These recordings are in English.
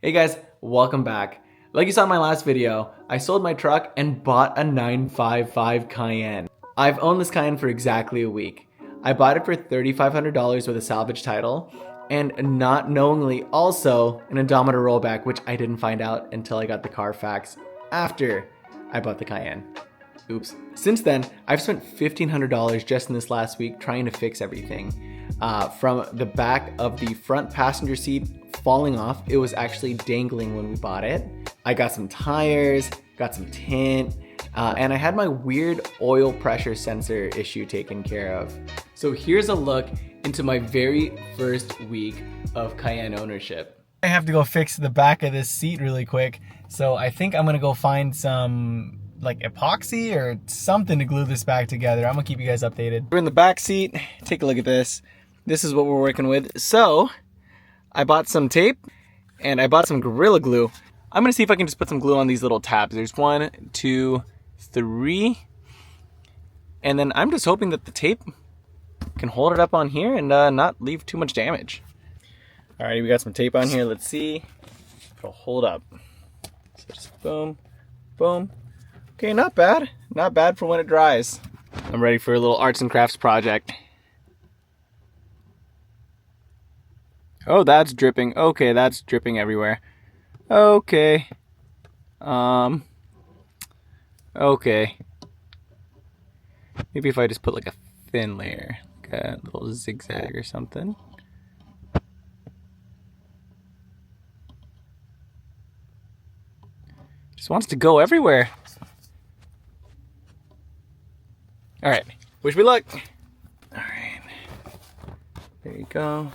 Hey guys, welcome back. Like you saw in my last video, I sold my truck and bought a 955 Cayenne. I've owned this Cayenne for exactly a week. I bought it for $3,500 with a salvage title and not knowingly also an odometer rollback, which I didn't find out until I got the Carfax after I bought the Cayenne. Oops. Since then, I've spent $1,500 just in this last week trying to fix everything. From the back of the front passenger seat falling off, it was actually dangling when we bought it. I got some tires, got some tint, and I had my weird oil pressure sensor issue taken care of. So here's a look into my very first week of Cayenne ownership. I have to go fix the back of this seat really quick, so I think I'm gonna go find some like epoxy or something to glue this back together. I'm gonna keep you guys updated. We're in the back seat. Take a look at this. This is what we're working with. So I bought some tape and I bought some Gorilla Glue. I'm gonna see if I can just put some glue on these little tabs. There's 1, 2, 3. And then I'm just hoping that the tape can hold it up on here and not leave too much damage. All right, we got some tape on here. Let's see if it'll hold up. So just boom, boom. Okay, not bad. Not bad for when it dries. I'm ready for a little arts and crafts project. Oh, that's dripping. Okay, that's dripping everywhere. Okay. Okay. Maybe if I just put like a thin layer, like a little zigzag or something. Just wants to go everywhere. All right, wish me luck. All right, there you go.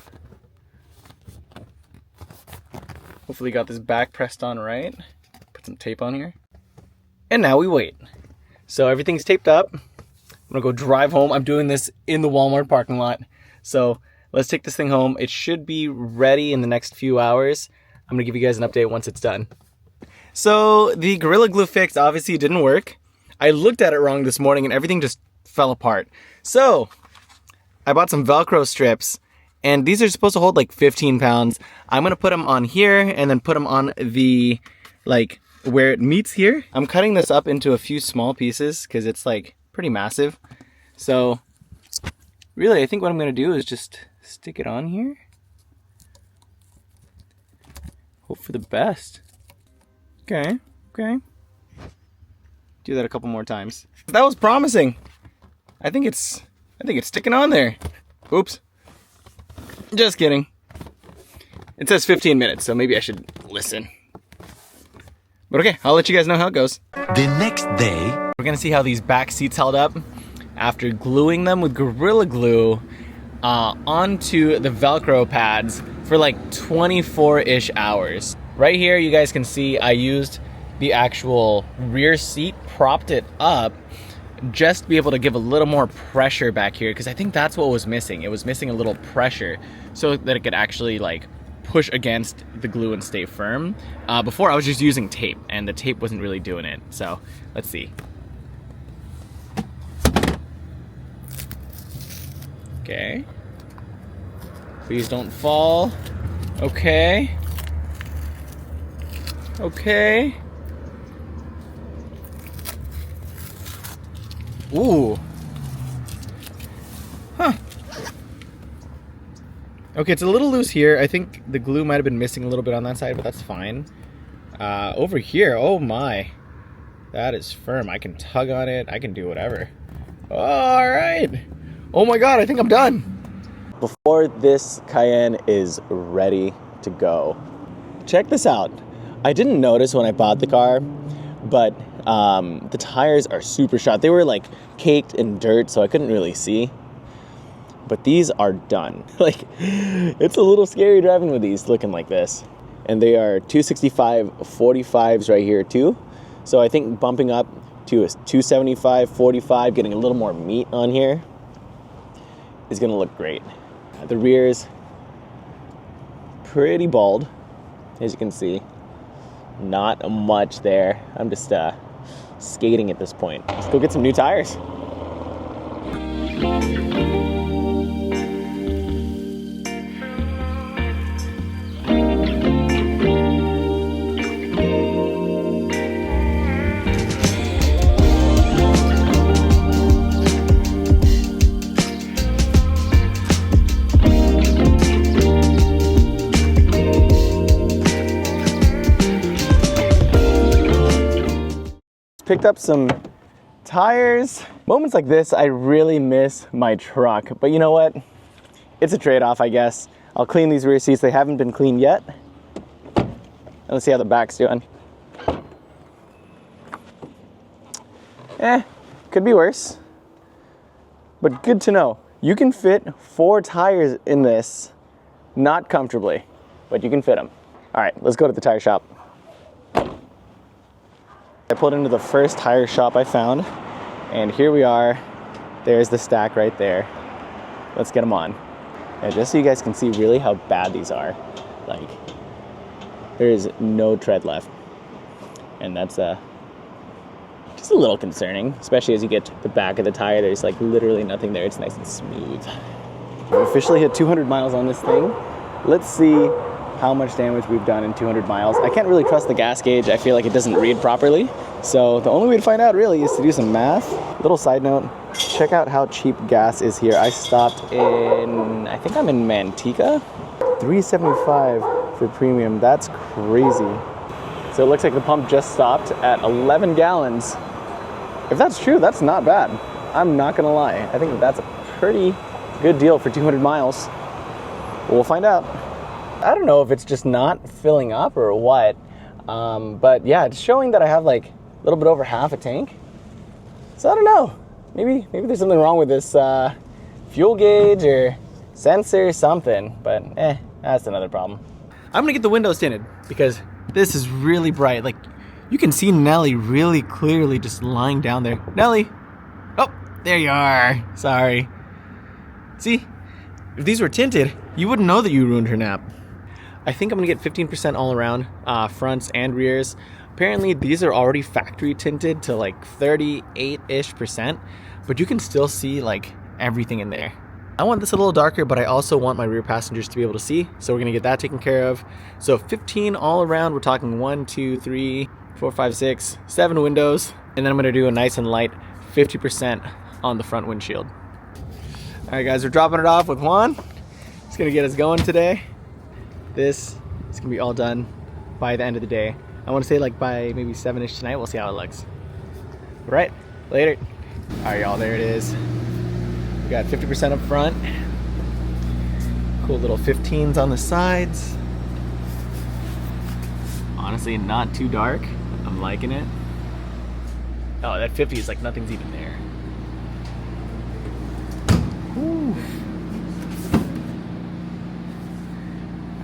Hopefully got this back pressed on right. Put some tape on here. And now we wait. So everything's taped up. I'm gonna go drive home. I'm doing this in the Walmart parking lot. So let's take this thing home. It should be ready in the next few hours. I'm gonna give you guys an update once it's done. So the Gorilla Glue fix obviously didn't work. I looked at it wrong this morning and everything just fell apart. So I bought some Velcro strips and these are supposed to hold like 15 pounds. I'm gonna put them on here and then put them on the, like where it meets here. I'm cutting this up into a few small pieces because it's like pretty massive. So really I think what I'm gonna do is just stick it on here. Hope for the best. Okay, okay. Do that a couple more times. That was promising. I think it's sticking on there. Oops. Just kidding. It says 15 minutes, so maybe I should listen. But okay, I'll let you guys know how it goes. The next day, we're gonna see how these back seats held up after gluing them with Gorilla Glue onto the Velcro pads for like 24-ish hours. Right here, you guys can see I used the actual rear seat, propped it up just to be able to give a little more pressure back here because I think that's what was missing. It was missing a little pressure so that it could actually like push against the glue and stay firm. Before I was just using tape and the tape wasn't really doing it. So let's see. Okay. Please don't fall. Okay. Okay. Ooh. Huh. Okay, it's a little loose here. I think the glue might have been missing a little bit on that side, but that's fine. Over here, oh my. That is firm. I can tug on it. I can do whatever. All right. Oh my God, I think I'm done. Before this Cayenne is ready to go, check this out. I didn't notice when I bought the car, but the tires are super shot. They were like caked in dirt, so I couldn't really see. But these are done. Like, it's a little scary driving with these looking like this. And they are 265 45s right here too. So I think bumping up to a 275 45, getting a little more meat on here is gonna look great. The rear's pretty bald, as you can see. Not much there. I'm just skating at this point. Let's go get some new tires. picked up some tires. Moments like this, I really miss my truck, but you know what? It's a trade-off, I guess. I'll clean these rear seats. They haven't been cleaned yet. And let's see how the back's doing. Could be worse, but good to know. You can fit 4 tires in this, not comfortably, but you can fit them. All right, let's go to the tire shop. I pulled into the first tire shop I found, and here we are. There's the stack right there. Let's get them on. And just so you guys can see really how bad these are, like, there is no tread left. And that's just a little concerning, especially as you get to the back of the tire. There's like literally nothing there. It's nice and smooth. We've officially hit 200 miles on this thing. Let's see how much damage we've done in 200 miles. I can't really trust the gas gauge. I feel like it doesn't read properly. So the only way to find out really is to do some math. Little side note, check out how cheap gas is here. I stopped in, I think I'm in Manteca. $3.75 for premium. That's crazy. So it looks like the pump just stopped at 11 gallons. If that's true, that's not bad. I'm not gonna lie. I think that's a pretty good deal for 200 miles. We'll find out. I don't know if it's just not filling up or what, but yeah, it's showing that I have like a little bit over half a tank. So I don't know. Maybe there's something wrong with this fuel gauge or sensor or something, but that's another problem. I'm gonna get the windows tinted because this is really bright. Like, you can see Nelly really clearly just lying down there. Nelly! Oh, there you are. Sorry. See, if these were tinted, you wouldn't know that you ruined her nap. I think I'm gonna get 15% all around, fronts and rears. Apparently these are already factory tinted to like 38-ish%, but you can still see like everything in there. I want this a little darker, but I also want my rear passengers to be able to see, so we're gonna get that taken care of. So 15 all around, we're talking 1, 2, 3, 4, 5, 6, 7 windows, and then I'm gonna do a nice and light 50% on the front windshield. All right guys, we're dropping it off with Juan. It's gonna get us going today. This is gonna be all done by the end of the day. I wanna say like by maybe 7-ish tonight. We'll see how it looks. All right, later. All right y'all, there it is. We got 50% up front. Cool little 15s on the sides. Honestly, not too dark. I'm liking it. Oh, that 50 is like nothing's even there. Whew.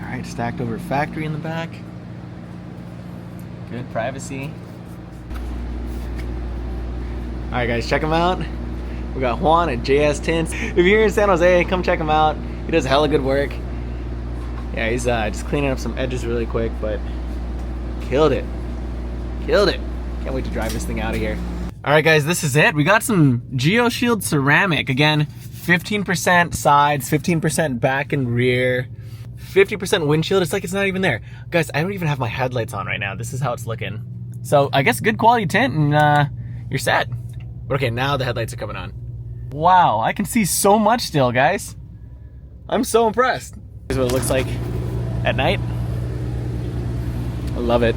All right, stacked over factory in the back. Good privacy. All right, guys, check them out. We got Juan at JS Tints. If you're here in San Jose, come check him out. He does hella good work. Yeah, he's just cleaning up some edges really quick, but killed it. Killed it. Can't wait to drive this thing out of here. All right, guys, this is it. We got some Geoshield ceramic. Again, 15% sides, 15% back and rear, 50% windshield. It's like it's not even there. Guys, I don't even have my headlights on right now. This is how it's looking. So I guess good quality tint and you're set. But okay, now the headlights are coming on. Wow, I can see so much still, guys. I'm so impressed. Here's what it looks like at night. I love it.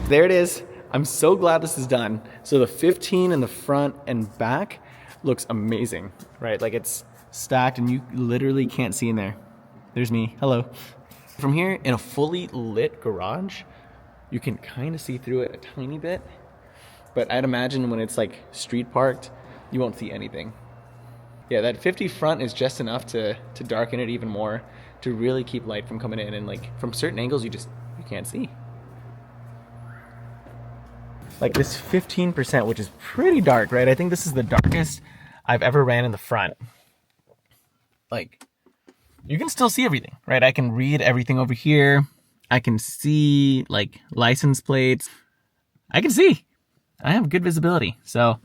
There it is. I'm so glad this is done. So the 15 in the front and back looks amazing, right? Like it's stacked and you literally can't see in there. There's me, hello. From here in a fully lit garage, you can kind of see through it a tiny bit, but I'd imagine when it's like street parked, you won't see anything. Yeah, that 50 front is just enough to darken it even more, to really keep light from coming in, and like from certain angles you can't see. Like this 15%, which is pretty dark, right? I think this is the darkest I've ever ran in the front. Like, you can still see everything, right? I can read everything over here. I can see like license plates. I can see. I have good visibility, so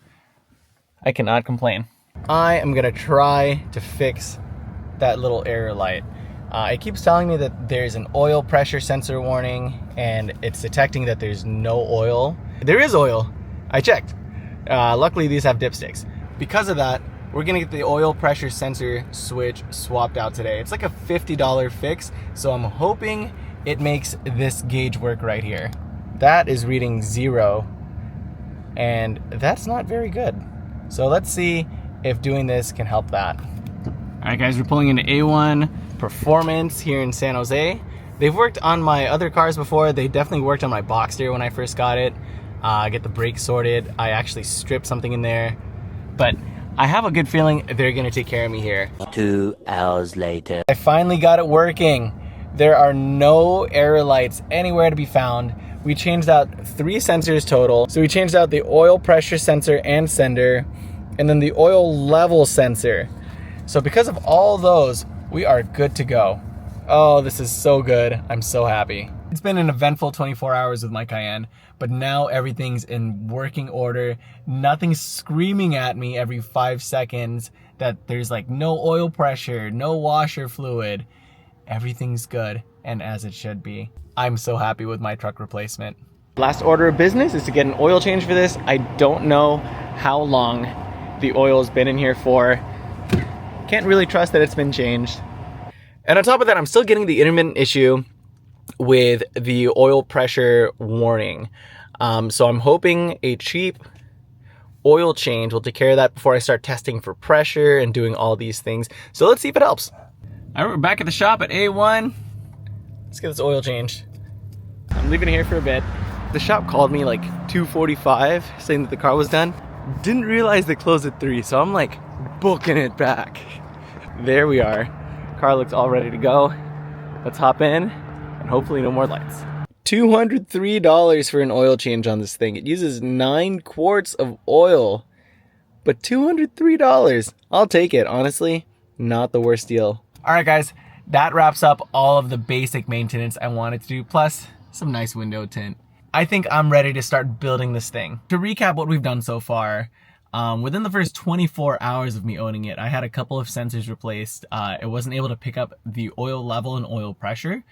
I cannot complain. I am gonna try to fix that little error light. It keeps telling me that there's an oil pressure sensor warning and it's detecting that there's no oil. There is oil. I checked. Luckily these have dipsticks. Because of that, we're gonna get the oil pressure sensor switch swapped out today. It's like a $50 fix, so I'm hoping it makes this gauge work right here. That is reading 0, and that's not very good. So let's see if doing this can help that. All right, guys, we're pulling into A1 Performance here in San Jose. They've worked on my other cars before. They definitely worked on my Boxster when I first got it. Get the brakes sorted. I actually stripped something in there, but I have a good feeling they're gonna take care of me here. 2 hours later. I finally got it working. There are no error lights anywhere to be found. We changed out 3 sensors total. So we changed out the oil pressure sensor and sender, and then the oil level sensor. So because of all those, we are good to go. Oh, this is so good. I'm so happy. It's been an eventful 24 hours with my Cayenne, but now everything's in working order. Nothing's screaming at me every 5 seconds that there's like no oil pressure, no washer fluid. Everything's good and as it should be. I'm so happy with my truck replacement. Last order of business is to get an oil change for this. I don't know how long the oil's been in here for. Can't really trust that it's been changed. And on top of that, I'm still getting the intermittent issue with the oil pressure warning. So I'm hoping a cheap oil change will take care of that before I start testing for pressure and doing all these things. So let's see if it helps. All right, we're back at the shop at A1. Let's get this oil changed. I'm leaving it here for a bit. The shop called me like 2:45 saying that the car was done. Didn't realize they closed at 3, so I'm like booking it back. There we are. Car looks all ready to go. Let's hop in and hopefully no more lights. $203 for an oil change on this thing. It uses 9 quarts of oil, but $203. I'll take it, honestly. Not the worst deal. All right, guys, that wraps up all of the basic maintenance I wanted to do, plus some nice window tint. I think I'm ready to start building this thing. To recap what we've done so far, within the first 24 hours of me owning it, I had a couple of sensors replaced. It wasn't able to pick up the oil level and oil pressure.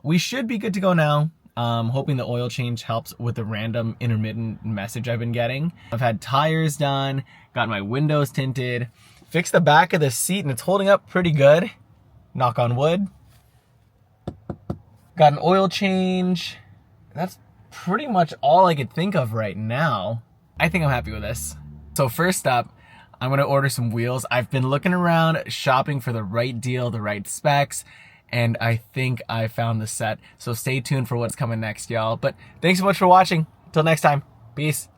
We should be good to go now. Hoping the oil change helps with the random intermittent message I've been getting. I've had tires done, got my windows tinted, fixed the back of the seat and it's holding up pretty good. Knock on wood. Got an oil change. That's pretty much all I could think of right now. I think I'm happy with this. So first up, I'm gonna order some wheels. I've been looking around, shopping for the right deal, the right specs, and I think I found the set. So stay tuned for what's coming next, y'all. But thanks so much for watching. Till next time, peace.